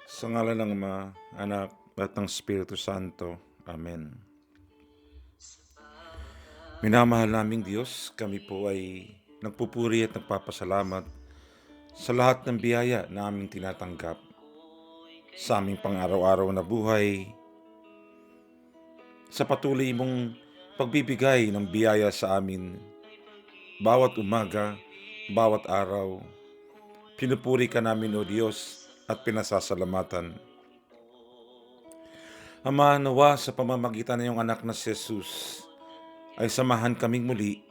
Sa ngalan ng Ama, Anak, at ng Espiritu Santo. Amen. Minamahal naming Diyos, kami po ay nagpupuri at nagpapasalamat sa lahat ng biyaya na aming tinatanggap sa aming pang-araw-araw na buhay, sa patuloy mong pagbibigay ng biyaya sa amin bawat umaga, bawat araw. Pinupuri ka namin, O Diyos, at pinasasalamatan. Ama, nawa sa pamamagitan ng iyong anak na si Jesus, ay samahan kaming muli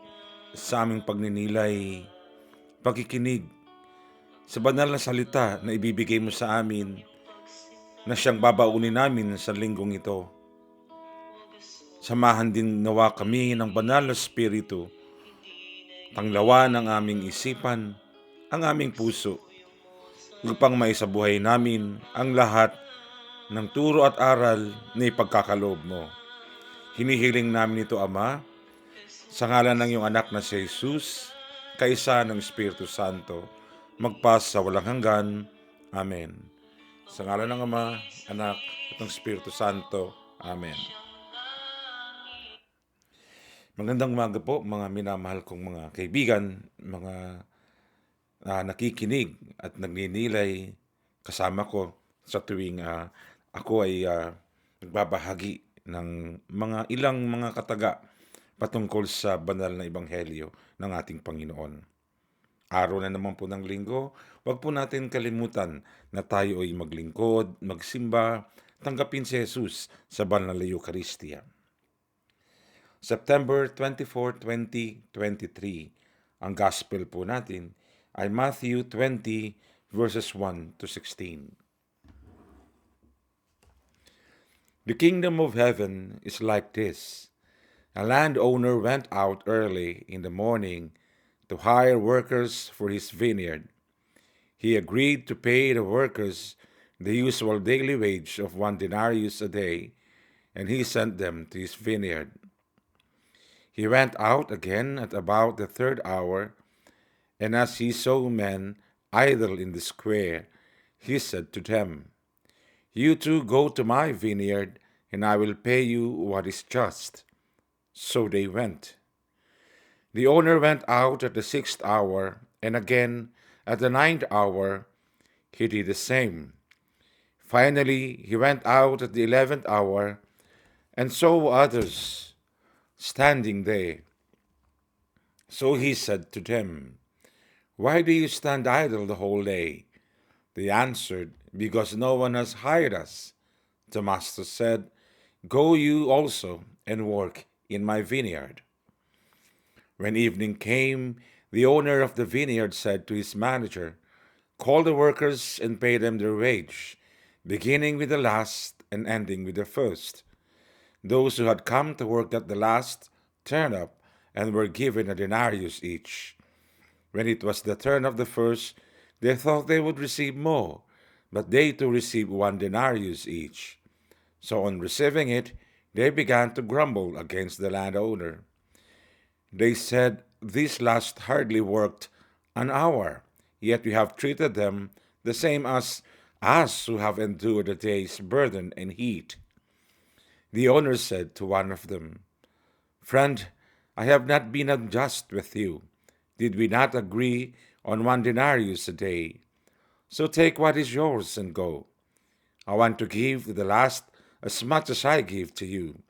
sa aming pagninilay, pagkikinig sa banal na salita na ibibigay mo sa amin na siyang babaunin namin sa linggong ito. Samahan din nawa kami ng banal na Espiritu, tanglawan ang aming isipan, ang aming puso, upang maisabuhay namin ang lahat ng turo at aral na ipagkakaloob mo. Hinihiling namin ito, Ama, sa ngalan ng iyong anak na si Jesus, kaisa ng Espiritu Santo, magpas sa walang hanggan. Amen. Sa ngalan ng Ama, Anak, at ng Espiritu Santo. Amen. Magandang umaga po mga minamahal kong mga kaibigan, mga nakikinig at nagninilay kasama ko sa tuwing ako ay nagbabahagi ng ilang mga kataga patungkol sa banal na ebanghelyo ng ating Panginoon. Araw na naman po ng linggo, huwag po natin kalimutan na tayo ay maglingkod, magsimba, tanggapin si Jesus sa banal na Eucharistia. September 24, 2023, ang gospel po natin ay Matthew 20 verses 1 to 16. The kingdom of heaven is like this. A landowner went out early in the morning to hire workers for his vineyard. He agreed to pay the workers the usual daily wage of 1 denarius a day, and he sent them to his vineyard. He went out again at about the third hour, and as he saw men idle in the square, he said to them, "You too go to my vineyard, and I will pay you what is just." So they went. The owner went out at the 6th hour, and again at the 9th hour he did the same. Finally, he went out at the 11th hour, and saw others standing there. So he said to them, "Why do you stand idle the whole day?" They answered, "Because no one has hired us." The master said, "Go you also and work in my vineyard." When evening came, the owner of the vineyard said to his manager, "Call the workers and pay them their wage, beginning with the last and ending with the first." Those who had come to work at the last turned up and were given a denarius each. When it was the turn of the first, they thought they would receive more, but they too received 1 denarius each. So on receiving it, they began to grumble against the landowner. They said, "These last hardly worked an hour, yet we have treated them the same as us who have endured a day's burden and heat." The owner said to one of them, "Friend, I have not been unjust with you. Did we not agree on 1 denarius a day? So take what is yours and go. I want to give to the last as much as I give to you.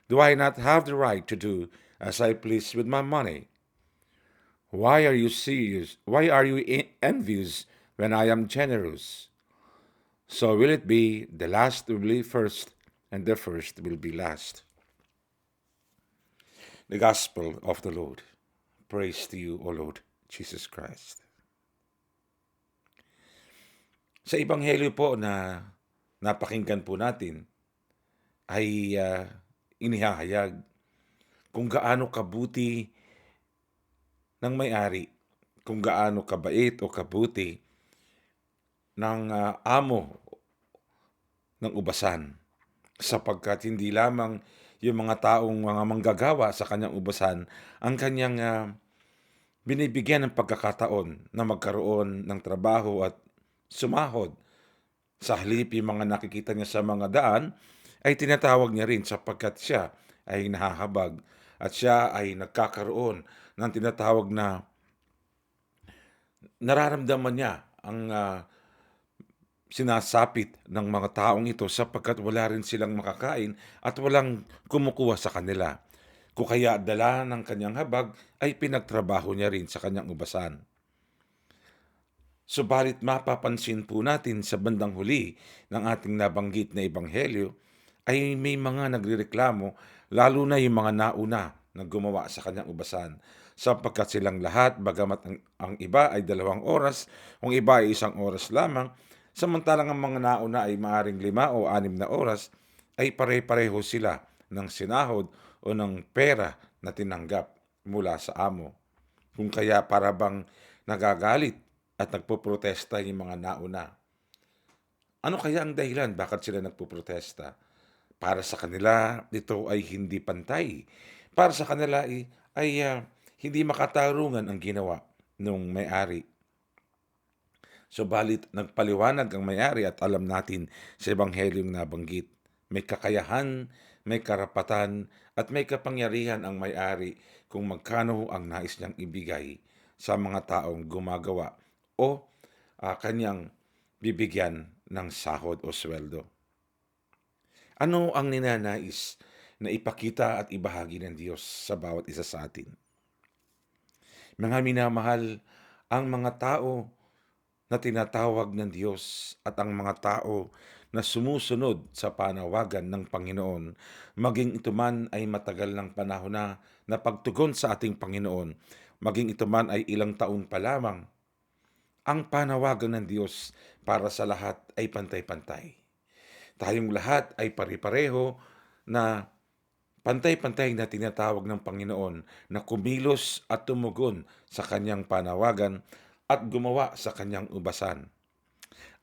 Do I not have the right to do as I please with my money? Why are you serious? Why are you envious when I am generous?" So will it be, the last will be first, and the first will be last. The Gospel of the Lord. Praise to you, O Lord Jesus Christ. Sa Ebanghelyo po na napakinggan po natin ay inihahayag kung gaano kabuti ng may-ari, kung gaano kabait o kabuti ng amo ng ubasan, sapagkat hindi lamang yung mga taong mga manggagawa sa kanyang ubasan ang kanyang binibigyan ng pagkakataon na magkaroon ng trabaho at sumahod Sa halip yung mga nakikita niya sa mga daan ay tinatawag niya rin sapagkat siya ay nahahabag at siya ay nagkakaroon ng tinatawag na nararamdaman niya ang sinasapit ng mga taong ito sapagkat wala rin silang makakain at walang kumukuha sa kanila. Kung kaya dala ng kanyang habag ay pinagtrabaho niya rin sa kanyang ubasan. Subalit mapapansin po natin sa bandang huli ng ating nabanggit na ebanghelyo ay may mga nagrereklamo, lalo na yung mga nauna na gumawa sa kanyang ubasan. Sapagkat silang lahat, bagamat ang iba ay 2 oras, kung iba ay 1 oras lamang, samantalang ang mga nauna ay maaring 5 o 6 na oras, ay pare-pareho sila ng sinahod o ng pera na tinanggap mula sa amo. Kung kaya para bang nagagalit at nagpoprotesta yung mga nauna. Ano kaya ang dahilan bakit sila nagpoprotesta? Para sa kanila, ito ay hindi pantay. Para sa kanila ay hindi makatarungan ang ginawa ng may-ari. Subalit nagpaliwanag ang may-ari at alam natin sa ebanghelyong nabanggit. May kakayahan, may karapatan, at may kapangyarihan ang may-ari kung magkano ang nais niyang ibigay sa mga taong gumagawa o kanyang bibigyan ng sahod o sweldo. Ano ang ninanais na ipakita at ibahagi ng Diyos sa bawat isa sa atin? Mga minamahal, ang mga tao na tinatawag ng Diyos at ang mga tao na sumusunod sa panawagan ng Panginoon, maging ito man ay matagal ng panahon na pagtugon sa ating Panginoon, maging ito man ay ilang taon pa lamang, ang panawagan ng Diyos para sa lahat ay pantay-pantay. Tayong lahat ay pare-pareho na pantay-pantay na tinatawag ng Panginoon na kumilos at tumugon sa kanyang panawagan at gumawa sa kanyang ubasan.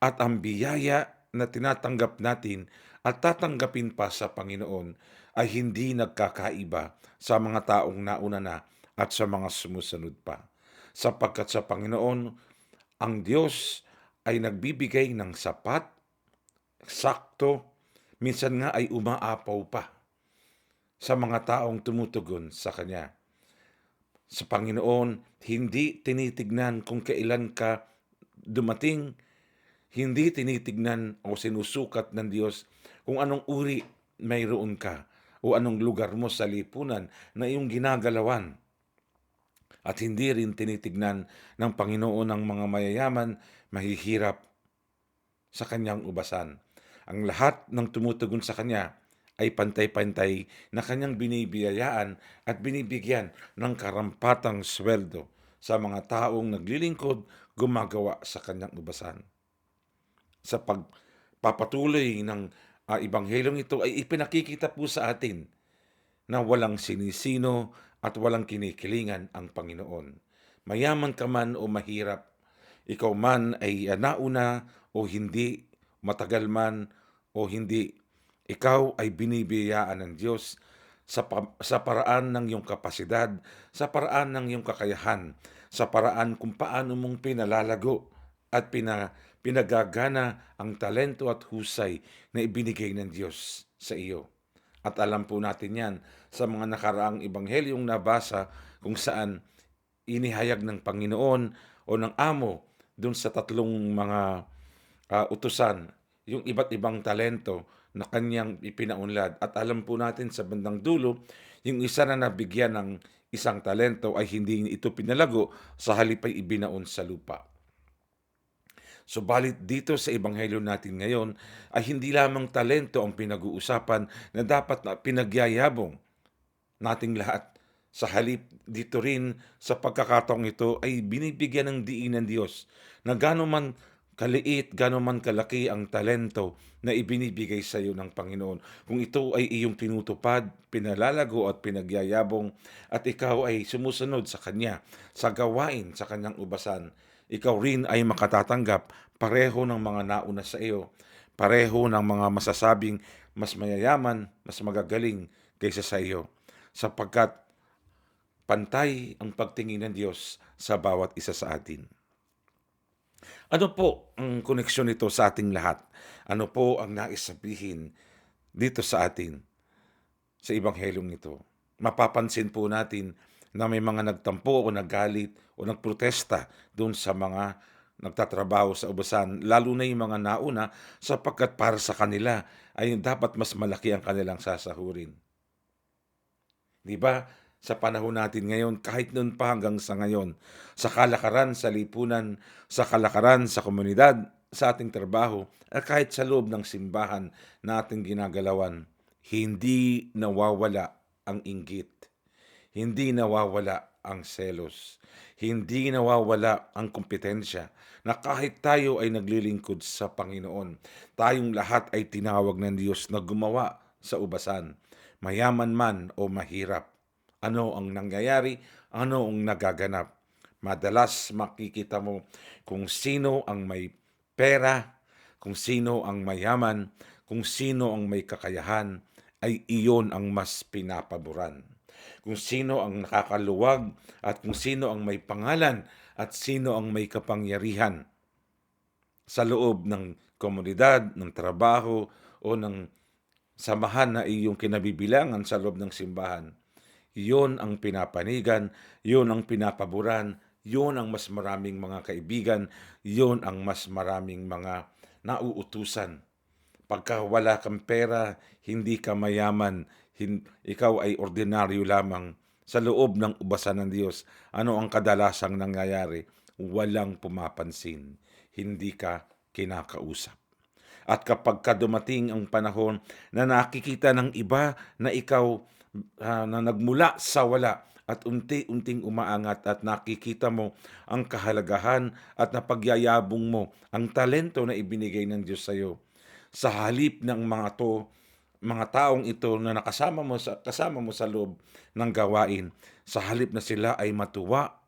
At ang biyaya na tinatanggap natin at tatanggapin pa sa Panginoon ay hindi nagkakaiba sa mga taong nauna na at sa mga sumusunod pa. Sapagkat sa Panginoon, ang Diyos ay nagbibigay ng sapat, sakto, minsan nga ay umaapaw pa sa mga taong tumutugon sa Kanya. Sa Panginoon, hindi tinitignan kung kailan ka dumating, hindi tinitignan o sinusukat ng Diyos kung anong uri mayroon ka o anong lugar mo sa lipunan na iyong ginagalawan. At hindi rin tinitignan ng Panginoon ang mga mayayaman, mahihirap sa kanyang ubasan. Ang lahat ng tumutugon sa kanya ay pantay-pantay na kanyang binibiyayaan at binibigyan ng karampatang sweldo sa mga taong naglilingkod, gumagawa sa kanyang ubasan. Sa pagpapatuloy ng ibanghelyong ito ay ipinakikita po sa atin na walang sinisino at walang kinikilingan ang Panginoon. Mayaman ka man o mahirap, ikaw man ay nauna o hindi, matagal man o hindi, ikaw ay binibiyayaan ng Diyos sa paraan ng iyong kapasidad, sa paraan ng iyong kakayahan, sa paraan kung paano mong pinalalago at pinagagana ang talento at husay na ibinigay ng Diyos sa iyo. At alam po natin yan sa mga nakaraang ebanghelyong nabasa kung saan inihayag ng Panginoon o ng amo dun sa 3 mga utusan, yung iba't ibang talento na kanyang ipinaunlad. At alam po natin sa bandang dulo, yung isa na nabigyan ng isang talento ay hindi ito pinalago, sa halip ay ibinaon sa lupa. Subalit dito sa ebanghelyo natin ngayon ay hindi lamang talento ang pinag-uusapan na dapat na pinagyayabong nating lahat. Sa halip dito rin sa pagkakataong ito ay binibigyan ng diin ng Diyos na gano'n man kaliit, gano'n man kalaki ang talento na ibinibigay sa iyo ng Panginoon. Kung ito ay iyong tinutupad, pinalalago at pinagyayabong at ikaw ay sumusunod sa Kanya, sa gawain sa Kanyang ubasan, ikaw rin ay makatatanggap pareho ng mga nauna sa iyo, pareho ng mga masasabing mas mayayaman, mas magagaling kaysa sa iyo, sapagkat pantay ang pagtingin ng Diyos sa bawat isa sa atin. Ano po ang koneksyon nito sa ating lahat? Ano po ang nais sabihin dito sa atin sa ebanghelyong ito? Mapapansin po natin na may mga nagtampo o naggalit o nagprotesta doon sa mga nagtatrabaho sa ubasan, lalo na yung mga nauna sapagkat para sa kanila ay dapat mas malaki ang kanilang sasahurin. 'Di ba? Sa panahon natin ngayon, kahit noon pa hanggang sa ngayon, sa kalakaran, sa lipunan, sa kalakaran, sa komunidad, sa ating trabaho, at kahit sa loob ng simbahan na ating ginagalawan, hindi nawawala ang inggit, hindi nawawala ang selos, hindi nawawala ang kompetensya, na kahit tayo ay naglilingkod sa Panginoon, tayong lahat ay tinawag ng Diyos na gumawa sa ubasan, mayaman man o mahirap. Ano ang nangyayari? Ano ang nagaganap? Madalas makikita mo kung sino ang may pera, kung sino ang mayaman, kung sino ang may kakayahan, ay iyon ang mas pinapaboran. Kung sino ang nakakaluwag at kung sino ang may pangalan at sino ang may kapangyarihan sa loob ng komunidad, ng trabaho o ng samahan na iyong kinabibilangan sa loob ng simbahan. Yun ang pinapanigan, yun ang pinapaboran, yun ang mas maraming mga kaibigan, yun ang mas maraming mga nauutusan. Pagka wala kang pera, hindi ka mayaman, ikaw ay ordinaryo lamang sa loob ng ubasan ng Diyos. Ano ang kadalasang nangyayari? Walang pumapansin. Hindi ka kinakausap. At kapag dumating ang panahon na nakikita ng iba na ikaw na nagmula sa wala at unti-unting umaangat at nakikita mo ang kahalagahan at napagyayabong mo ang talento na ibinigay ng Diyos sa iyo. Sa halip ng mga taong ito na kasama mo sa loob ng gawain, sa halip na sila ay matuwa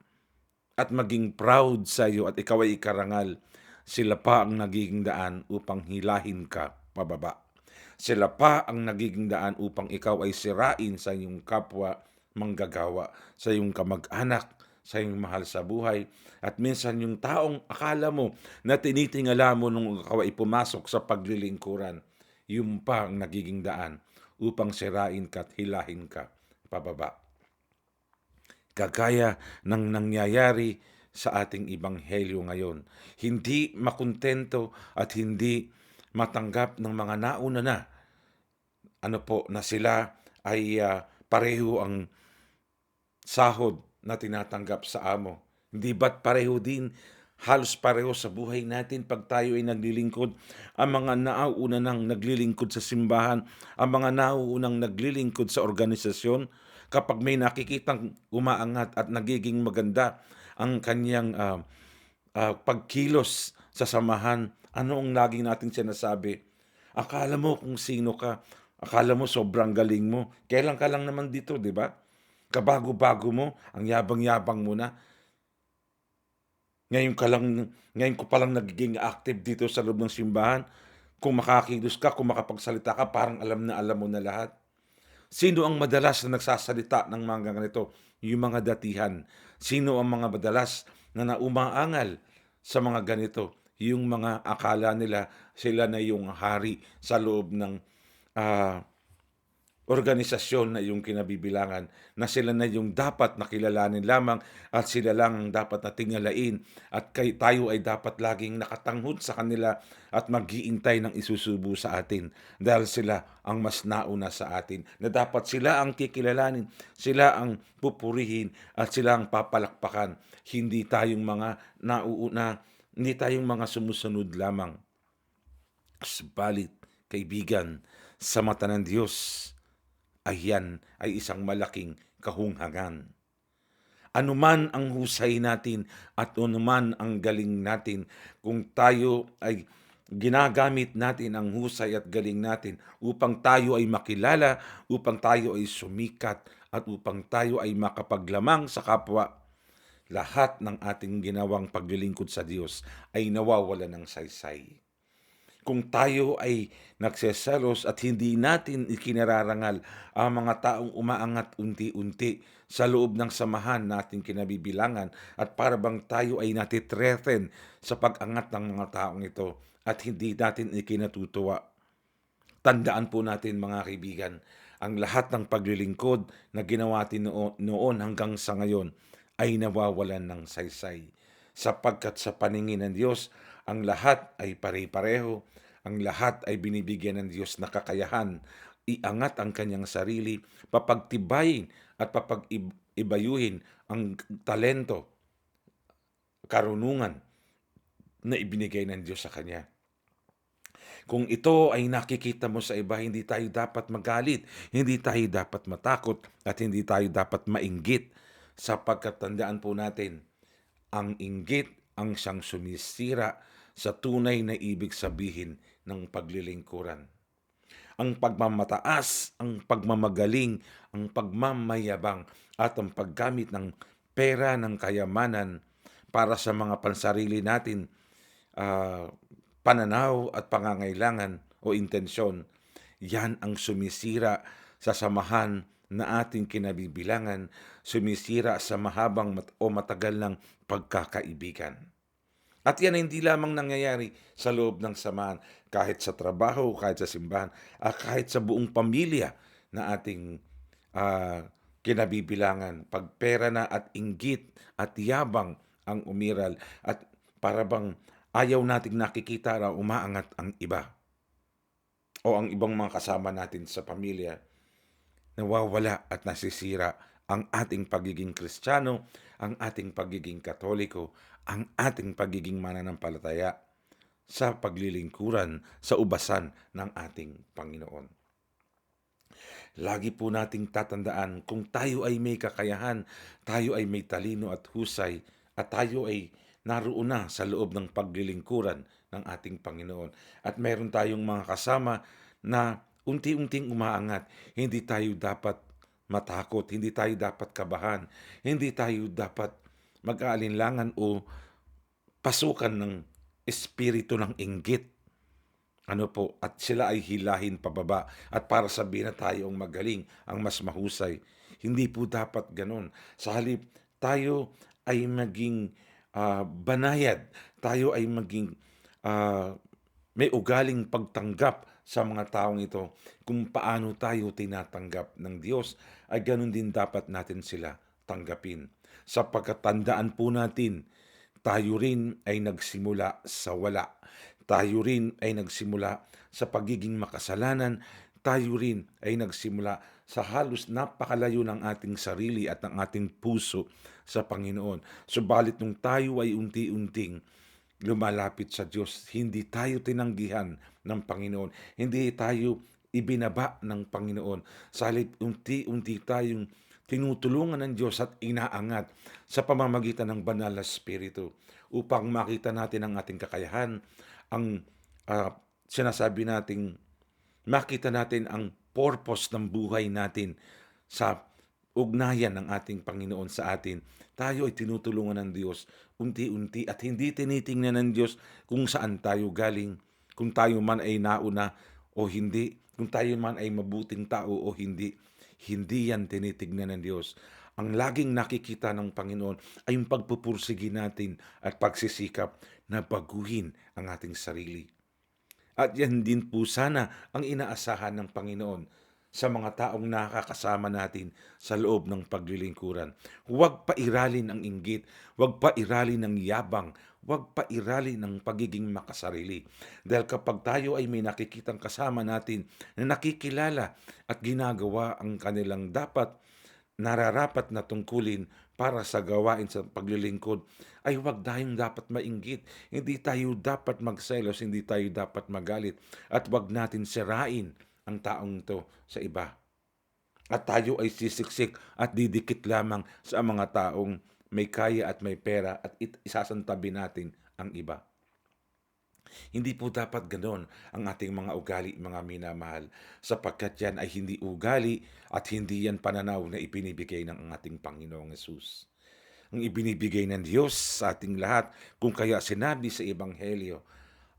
at maging proud sa iyo at ikaw ay ikarangal, sila pa ang nagiging daan upang hilahin ka pababa. Sila pa ang nagiging daan upang ikaw ay sirain sa iyong kapwa manggagawa, sa iyong kamag-anak, sa iyong mahal sa buhay. At minsan yung taong akala mo na tinitingala mo nung ikaw ay pumasok sa paglilingkuran, yung pa ang nagiging daan upang sirain ka at hilahin ka pababa. Kagaya ng nangyayari sa ating ebanghelyo ngayon. Hindi makuntento at hindi matanggap ng mga nauna na na sila ay pareho ang sahod na tinatanggap sa amo. Hindi ba't pareho din, halos pareho sa buhay natin pag tayo ay naglilingkod. Ang mga nauuna nang naglilingkod sa simbahan, ang mga nauunang naglilingkod sa organisasyon, kapag may nakikitang umaangat at nagiging maganda ang kanyang pagkilos sa samahan, ano ang lagi natin sinasabi? Akala mo kung sino ka, akala mo sobrang galing mo, kailan ka lang naman dito, di ba? Kabago-bago mo, ang yabang-yabang mo na. Ngayon ka lang ngayon ko palang nagiging active dito sa loob ng simbahan. Kung makakilos ka, kung makapagsalita ka, parang alam mo na lahat. Sino ang madalas na nagsasalita ng mga ganito? Yung mga datihan. Sino ang mga madalas na naumaangal sa mga ganito? Yung mga akala nila sila na yung hari sa loob ng ah, organisasyon na yung kinabibilangan, na sila na yung dapat nakilalanin lamang at sila lang ang dapat na tingalain at tayo ay dapat laging nakatanghod sa kanila at mag-iintay ng isusubo sa atin dahil sila ang mas nauna sa atin, na dapat sila ang kikilalanin, sila ang pupurihin at sila ang papalakpakan, hindi tayong mga nauuna, hindi tayong mga sumusunod lamang. Subalit, kaibigan, sa mata ng Diyos, ayan ay isang malaking kahunghangan. Anuman ang husay natin at anuman ang galing natin, kung tayo ay ginagamit natin ang husay at galing natin upang tayo ay makilala, upang tayo ay sumikat, at upang tayo ay makapaglamang sa kapwa, lahat ng ating ginawang paglilingkod sa Diyos ay nawawala ng saysay. Kung tayo ay nagseselos at hindi natin ikinararangal ang mga taong umaangat unti-unti sa loob ng samahan nating kinabibilangan at para bang tayo ay natitreten sa pag-angat ng mga taong ito at hindi natin ikinatutuwa. Tandaan po natin mga kaibigan, ang lahat ng paglilingkod na ginawa natin noon hanggang sa ngayon ay nawawalan ng saysay. Sapagkat sa paningin ng Diyos, ang lahat ay pare-pareho, ang lahat ay binibigyan ng Diyos na kakayahan, iangat ang kanyang sarili, papagtibayin at papag-ibayuhin ang talento, karunungan na ibinigay ng Diyos sa kanya. Kung ito ay nakikita mo sa iba, hindi tayo dapat magalit, hindi tayo dapat matakot, at hindi tayo dapat mainggit. Sapagkat tandaan po natin, ang inggit ang siyang sumisira sa tunay na ibig sabihin ng paglilingkuran. Ang pagmamataas, ang pagmamagaling, ang pagmamayabang, at ang paggamit ng pera ng kayamanan para sa mga pansarili natin, ah, pananaw at pangangailangan o intensyon, yan ang sumisira sa samahan na ating kinabibilangan, sumisira sa mahabang o matagal ng pagkakaibigan. At yan ay hindi lamang nangyayari sa loob ng samahan, kahit sa trabaho, kahit sa simbahan, kahit sa buong pamilya na ating kinabibilangan. Pag pera na at inggit at yabang ang umiral at para bang ayaw nating nakikita na umaangat ang iba o ang ibang mga kasama natin sa pamilya, nawawala at nasisira ang ating pagiging Kristiyano, ang ating pagiging Katoliko, ang ating pagiging mananampalataya sa paglilingkuran sa ubasan ng ating Panginoon. Lagi po nating tatandaan, kung tayo ay may kakayahan, tayo ay may talino at husay, at tayo ay naroon na sa loob ng paglilingkuran ng ating Panginoon. At meron tayong mga kasama na unti-unting umaangat, hindi tayo dapat matakot, hindi tayo dapat kabahan, hindi tayo dapat mag-aalinlangan o pasukan ng espiritu ng inggit. At sila ay hilahin pababa at para sabihin na tayo ang magaling, ang mas mahusay. Hindi po dapat ganon. Sa halip, tayo ay maging banayad, tayo ay maging ah, may ugaling pagtanggap sa mga taong ito. Kung paano tayo tinatanggap ng Diyos, ay ganon din dapat natin sila tanggapin. Sapagkat tandaan po natin, tayo rin ay nagsimula sa wala. Tayo rin ay nagsimula sa pagiging makasalanan. Tayo rin ay nagsimula sa halos napakalayo ng ating sarili at ng ating puso sa Panginoon. Subalit nung tayo ay unti-unting lumalapit sa Diyos, hindi tayo tinanggihan ng Panginoon. Hindi tayo ibinaba ng Panginoon. Sa halip, unti-unti tayong tinutulungan ng Diyos at inaangat sa pamamagitan ng banal na Espiritu upang makita natin ang ating kakayahan, ang sinasabi nating makita natin ang purpose ng buhay natin sa ugnayan ng ating Panginoon sa atin. Tayo ay tinutulungan ng Diyos unti-unti at hindi tinitingnan ng Diyos kung saan tayo galing, kung tayo man ay nauna o hindi, kung tayo man ay mabuting tao o hindi. Hindi yan tinitignan ng Diyos. Ang laging nakikita ng Panginoon ay yung pagpupursigi natin at pagsisikap na baguhin ang ating sarili. At yan din po sana ang inaasahan ng Panginoon sa mga taong nakakasama natin sa loob ng paglilingkuran. Huwag pairalin ang inggit, huwag pairalin ang yabang, huwag pairalin ng pagiging makasarili. Dahil kapag tayo ay may nakikitang kasama natin na nakikilala at ginagawa ang kanilang nararapat na tungkulin para sa gawain sa paglilingkod, ay huwag tayong dapat mainggit. Hindi tayo dapat magselos, hindi tayo dapat magalit, at huwag natin sirain ang taong ito sa iba. At tayo ay sisiksik at didikit lamang sa mga taong may kaya at may pera at isasantabi natin ang iba. Hindi po dapat ganon ang ating mga ugali, mga minamahal, sapagkat yan ay hindi ugali at hindi yan pananaw na ipinibigay ng ating Panginoong Yesus. Ang ibinibigay ng Diyos sa ating lahat, kung kaya sinabi sa Ebanghelyo,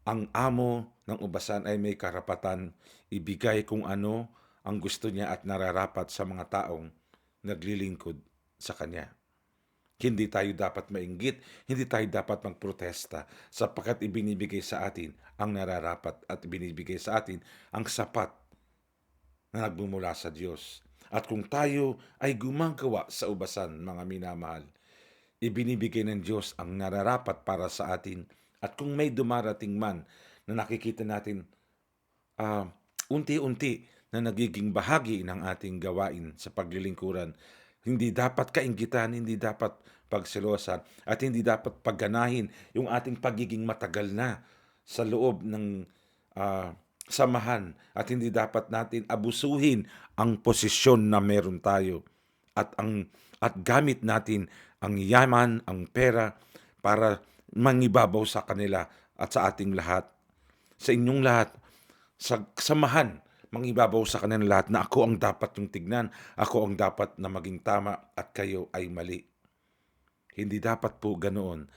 Ang amo ng ubasan ay may karapatan ibigay kung ano ang gusto niya at nararapat sa mga taong naglilingkod sa kanya. Hindi tayo dapat mainggit, hindi tayo dapat magprotesta sapagkat ibinibigay sa atin ang nararapat at ibinibigay sa atin ang sapat na nagmumula sa Diyos. At kung tayo ay gumagawa sa ubasan, mga minamahal, ibinibigay ng Diyos ang nararapat para sa atin. At kung may dumarating man na nakikita natin ah, unti-unti na nagiging bahagi ng ating gawain sa paglilingkuran, hindi dapat kainggitan, hindi dapat pagselosan, at hindi dapat pagganahin yung ating pagiging matagal na sa loob ng ah, samahan, at hindi dapat natin abusuhin ang posisyon na meron tayo at gamit natin ang yaman, ang pera para mangibabaw sa kanila at sa ating lahat, sa inyong lahat, sa samahan, mangibabaw sa kanila lahat na ako ang dapat yung tignan, ako ang dapat na maging tama at kayo ay mali. Hindi dapat po ganoon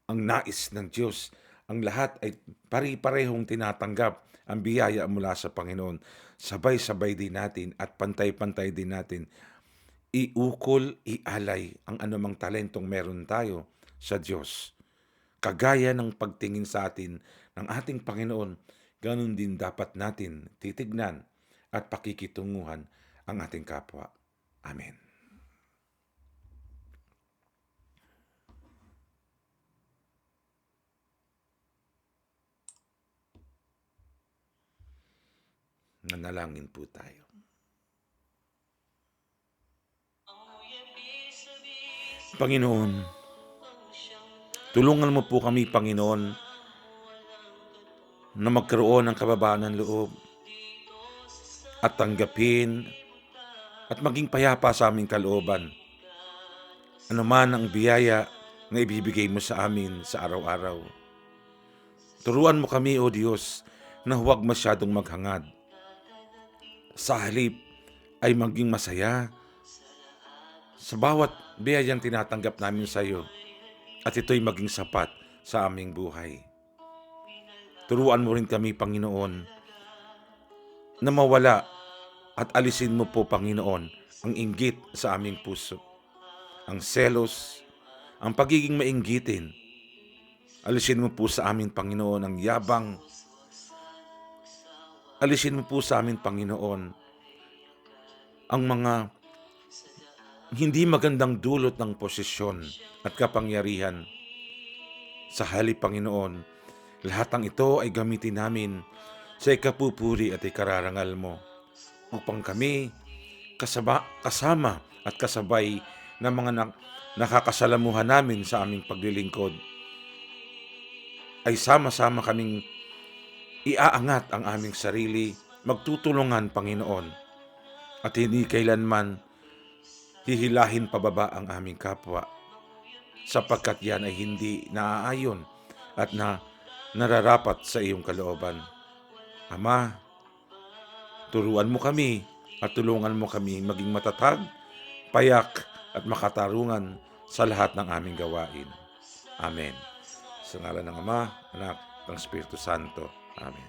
ang nais ng Diyos. Ang lahat ay pare-parehong tinatanggap ang biyaya mula sa Panginoon. Sabay-sabay din natin at pantay-pantay din natin iukol, ialay ang anumang talentong meron tayo sa Diyos. Kagaya ng pagtingin sa atin ng ating Panginoon, ganun din dapat natin titignan at pakikitunguhan ang ating kapwa. Amen. Nanalangin po tayo. Panginoon, tulungan mo po kami, Panginoon, na magkaroon ng kababaan ng loob at tanggapin at maging payapa sa aming kalooban. Ano man ang biyaya na ibibigay mo sa amin sa araw-araw. Turuan mo kami, O Diyos, na huwag masyadong maghangad. Sa halip ay maging masaya sa bawat biyayang tinatanggap namin sa iyo at ito'y maging sapat sa aming buhay. Turuan mo rin kami, Panginoon, na mawala at alisin mo po, Panginoon, ang inggit sa aming puso, ang selos, ang pagiging mainggitin. Alisin mo po sa amin, Panginoon, ang yabang. Alisin mo po sa amin, Panginoon, ang mga hindi magandang dulot ng posisyon at kapangyarihan. Sa halip, Panginoon, lahat ng ito ay gamitin namin sa ikapupuri at ikararangal mo upang kami kasama at kasabay ng mga nakakasalamuhan namin sa aming paglilingkod ay sama-sama kaming iaangat ang aming sarili, magtutulungan, Panginoon, at hindi kailanman hihilahin pababa ang aming kapwa sapagkat yan ay hindi naaayon at nararapat sa iyong kalooban. Ama, turuan mo kami at tulungan mo kami maging matatag, payak at makatarungan sa lahat ng aming gawain. Amen. Sa ngalan ng Ama, Anak, ng Espiritu Santo. Amen.